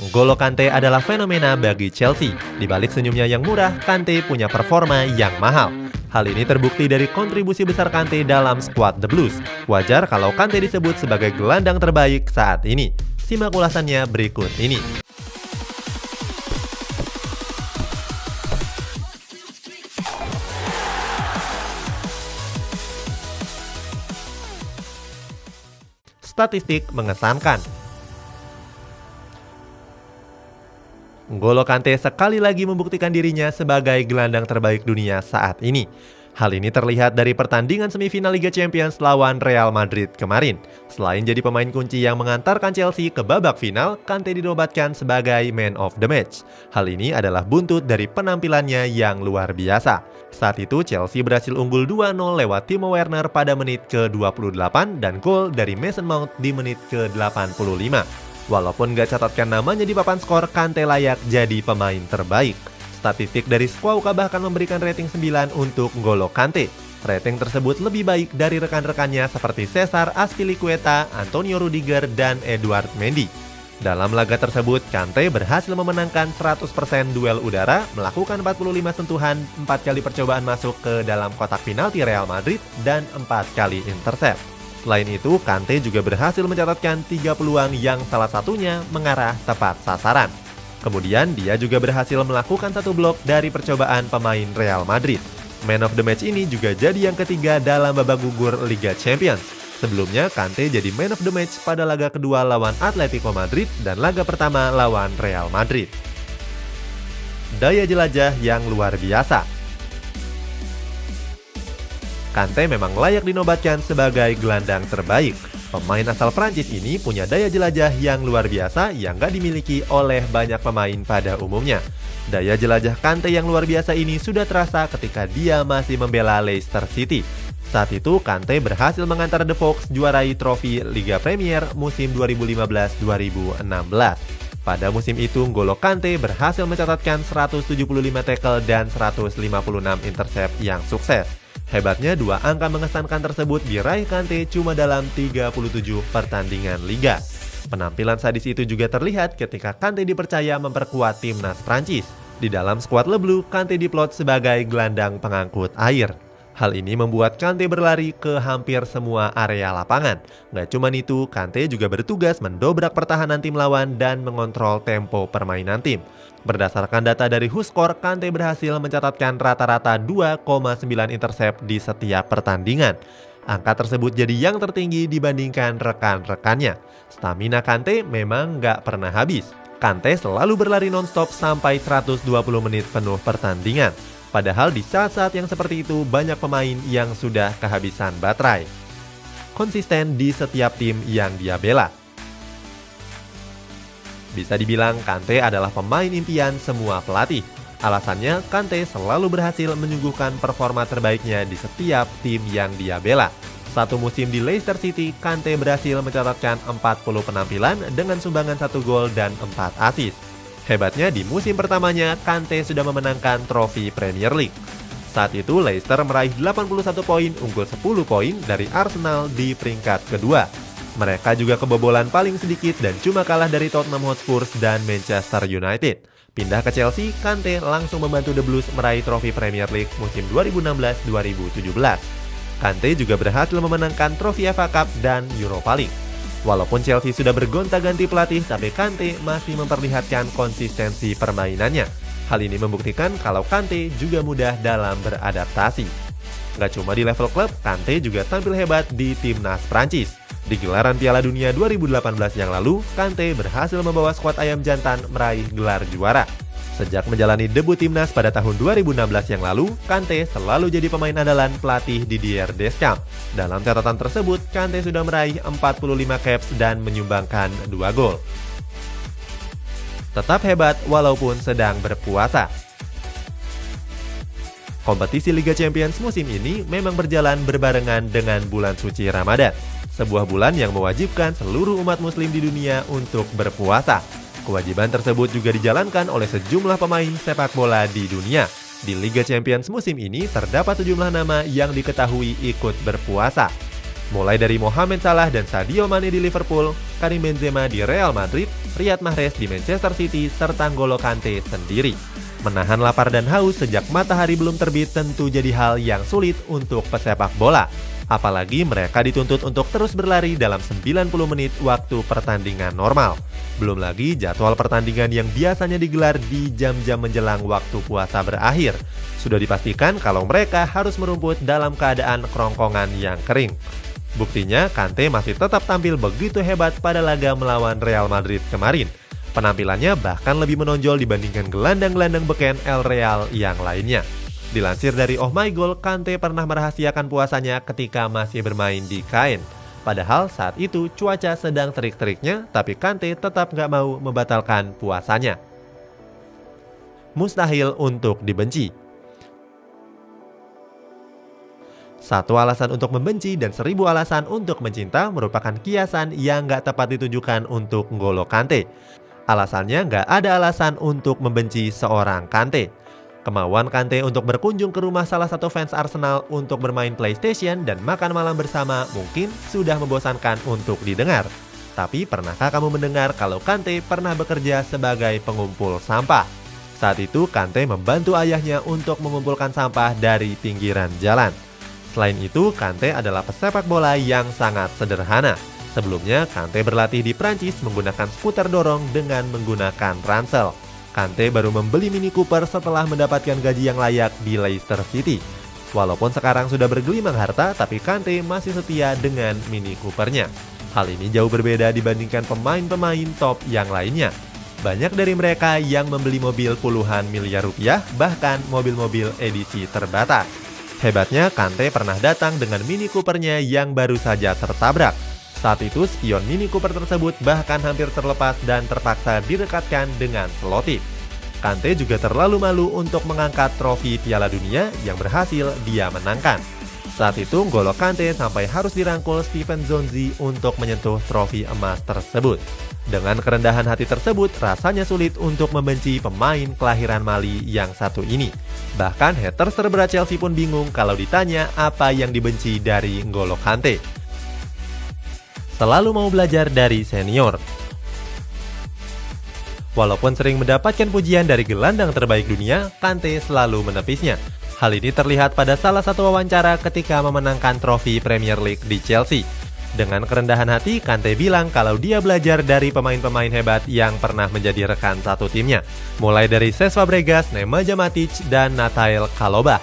N'Golo Kante adalah fenomena bagi Chelsea. Di balik senyumnya yang murah, Kante punya performa yang mahal. Hal ini terbukti dari kontribusi besar Kante dalam skuad The Blues. Wajar kalau Kante disebut sebagai gelandang terbaik saat ini. Simak ulasannya berikut ini. Statistik mengesankan. N'Golo Kante sekali lagi membuktikan dirinya sebagai gelandang terbaik dunia saat ini. Hal ini terlihat dari pertandingan semifinal Liga Champions lawan Real Madrid kemarin. Selain jadi pemain kunci yang mengantarkan Chelsea ke babak final, Kante dinobatkan sebagai Man of the Match. Hal ini adalah buntut dari penampilannya yang luar biasa. Saat itu Chelsea berhasil unggul 2-0 lewat Timo Werner pada menit ke-28 dan gol dari Mason Mount di menit ke-85. Walaupun gak catatkan namanya di papan skor, Kante layak jadi pemain terbaik. Statistik dari Squawka bahkan memberikan rating 9 untuk N'Golo Kante. Rating tersebut lebih baik dari rekan-rekannya seperti Cesar Azpilicueta, Antonio Rudiger, dan Edouard Mendy. Dalam laga tersebut, Kante berhasil memenangkan 100% duel udara, melakukan 45 sentuhan, 4 kali percobaan masuk ke dalam kotak penalti Real Madrid, dan 4 kali intercept. Selain itu, Kante juga berhasil mencatatkan 3 peluang yang salah satunya mengarah tepat sasaran. Kemudian dia juga berhasil melakukan 1 blok dari percobaan pemain Real Madrid. Man of the Match ini juga jadi yang ketiga dalam babak gugur Liga Champions. Sebelumnya Kante jadi Man of the Match pada laga kedua lawan Atletico Madrid dan laga pertama lawan Real Madrid. Daya jelajah yang luar biasa. Kante memang layak dinobatkan sebagai gelandang terbaik. Pemain asal Prancis ini punya daya jelajah yang luar biasa yang gak dimiliki oleh banyak pemain pada umumnya. Daya jelajah Kante yang luar biasa ini sudah terasa ketika dia masih membela Leicester City. Saat itu Kante berhasil mengantar The Fox juarai trofi Liga Premier musim 2015-2016. Pada musim itu N'Golo Kante berhasil mencatatkan 175 tackle dan 156 intercept yang sukses. Hebatnya, 2 angka mengesankan tersebut diraih Kante cuma dalam 37 pertandingan liga. Penampilan sadis itu juga terlihat ketika Kante dipercaya memperkuat timnas Prancis. Di dalam skuad Le Bleu, Kante diplot sebagai gelandang pengangkut air. Hal ini membuat Kante berlari ke hampir semua area lapangan. Nggak cuma itu, Kante juga bertugas mendobrak pertahanan tim lawan dan mengontrol tempo permainan tim. Berdasarkan data dari WhoScored, Kante berhasil mencatatkan rata-rata 2,9 intercept di setiap pertandingan. Angka tersebut jadi yang tertinggi dibandingkan rekan-rekannya. Stamina Kante memang nggak pernah habis. Kante selalu berlari non-stop sampai 120 menit penuh pertandingan. Padahal di saat-saat yang seperti itu banyak pemain yang sudah kehabisan baterai. Konsisten di setiap tim yang dia bela. Bisa dibilang Kante adalah pemain impian semua pelatih. Alasannya, Kante selalu berhasil menyuguhkan performa terbaiknya di setiap tim yang dia bela. Satu musim di Leicester City, Kante berhasil mencatatkan 40 penampilan dengan sumbangan 1 gol dan 4 assist. Hebatnya, di musim pertamanya, Kante sudah memenangkan trofi Premier League. Saat itu, Leicester meraih 81 poin, unggul 10 poin dari Arsenal di peringkat kedua. Mereka juga kebobolan paling sedikit dan cuma kalah dari Tottenham Hotspur dan Manchester United. Pindah ke Chelsea, Kante langsung membantu The Blues meraih trofi Premier League musim 2016-2017. Kante juga berhasil memenangkan trofi FA Cup dan Europa League. Walaupun Chelsea sudah bergonta-ganti pelatih, tapi Kante masih memperlihatkan konsistensi permainannya. Hal ini membuktikan kalau Kante juga mudah dalam beradaptasi. Gak cuma di level klub, Kante juga tampil hebat di timnas Prancis. Di gelaran Piala Dunia 2018 yang lalu, Kante berhasil membawa skuad Ayam Jantan meraih gelar juara. Sejak menjalani debut timnas pada tahun 2016 yang lalu, Kante selalu jadi pemain andalan pelatih Didier Deschamps. Dalam catatan tersebut, Kante sudah meraih 45 caps dan menyumbangkan 2 gol. Tetap hebat walaupun sedang berpuasa. Kompetisi Liga Champions musim ini memang berjalan berbarengan dengan bulan suci Ramadan. Sebuah bulan yang mewajibkan seluruh umat muslim di dunia untuk berpuasa. Kewajiban tersebut juga dijalankan oleh sejumlah pemain sepak bola di dunia. Di Liga Champions musim ini terdapat sejumlah nama yang diketahui ikut berpuasa. Mulai dari Mohamed Salah dan Sadio Mane di Liverpool, Karim Benzema di Real Madrid, Riyad Mahrez di Manchester City, serta N'Golo Kante sendiri. Menahan lapar dan haus sejak matahari belum terbit tentu jadi hal yang sulit untuk pesepak bola. Apalagi mereka dituntut untuk terus berlari dalam 90 menit waktu pertandingan normal. Belum lagi jadwal pertandingan yang biasanya digelar di jam-jam menjelang waktu puasa berakhir. Sudah dipastikan kalau mereka harus merumput dalam keadaan kerongkongan yang kering. Buktinya, Kante masih tetap tampil begitu hebat pada laga melawan Real Madrid kemarin. Penampilannya bahkan lebih menonjol dibandingkan gelandang-gelandang beken El Real yang lainnya. Dilansir dari Oh My Goal, Kante pernah merahasiakan puasanya ketika masih bermain di Caen. Padahal saat itu cuaca sedang terik-teriknya, tapi Kante tetap nggak mau membatalkan puasanya. Mustahil untuk dibenci. Satu alasan untuk membenci dan 1000 alasan untuk mencinta merupakan kiasan yang nggak tepat ditujukan untuk N'Golo Kante. Alasannya nggak ada alasan untuk membenci seorang Kante. Kemauan Kante untuk berkunjung ke rumah salah satu fans Arsenal untuk bermain PlayStation dan makan malam bersama mungkin sudah membosankan untuk didengar. Tapi pernahkah kamu mendengar kalau Kante pernah bekerja sebagai pengumpul sampah? Saat itu Kante membantu ayahnya untuk mengumpulkan sampah dari pinggiran jalan. Selain itu, Kante adalah pesepak bola yang sangat sederhana. Sebelumnya, Kante berlatih di Prancis menggunakan skuter dorong dengan menggunakan ransel. Kante baru membeli Mini Cooper setelah mendapatkan gaji yang layak di Leicester City. Walaupun sekarang sudah bergelimang harta, tapi Kante masih setia dengan Mini Coopernya. Hal ini jauh berbeda dibandingkan pemain-pemain top yang lainnya. Banyak dari mereka yang membeli mobil puluhan miliar rupiah, bahkan mobil-mobil edisi terbatas. Hebatnya, Kante pernah datang dengan Mini Coopernya yang baru saja tertabrak. Saat itu, spion Mini Cooper tersebut bahkan hampir terlepas dan terpaksa direkatkan dengan selotip. Kante juga terlalu malu untuk mengangkat trofi Piala Dunia yang berhasil dia menangkan. Saat itu, N'Golo Kante sampai harus dirangkul Steven Zonzi untuk menyentuh trofi emas tersebut. Dengan kerendahan hati tersebut, rasanya sulit untuk membenci pemain kelahiran Mali yang satu ini. Bahkan haters terberat Chelsea pun bingung kalau ditanya apa yang dibenci dari N'Golo Kante. Selalu mau belajar dari senior. Walaupun sering mendapatkan pujian dari gelandang terbaik dunia, Kante selalu menepisnya. Hal ini terlihat pada salah satu wawancara ketika memenangkan trofi Premier League di Chelsea. Dengan kerendahan hati, Kante bilang kalau dia belajar dari pemain-pemain hebat yang pernah menjadi rekan satu timnya. Mulai dari Cesc Fabregas, Nemanja Matic, dan Natael Kalobah.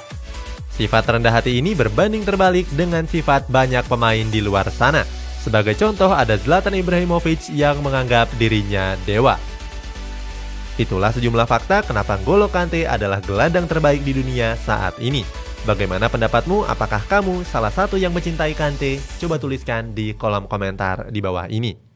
Sifat rendah hati ini berbanding terbalik dengan sifat banyak pemain di luar sana. Sebagai contoh ada Zlatan Ibrahimovic yang menganggap dirinya dewa. Itulah sejumlah fakta kenapa N'Golo Kante adalah gelandang terbaik di dunia saat ini. Bagaimana pendapatmu? Apakah kamu salah satu yang mencintai Kante? Coba tuliskan di kolom komentar di bawah ini.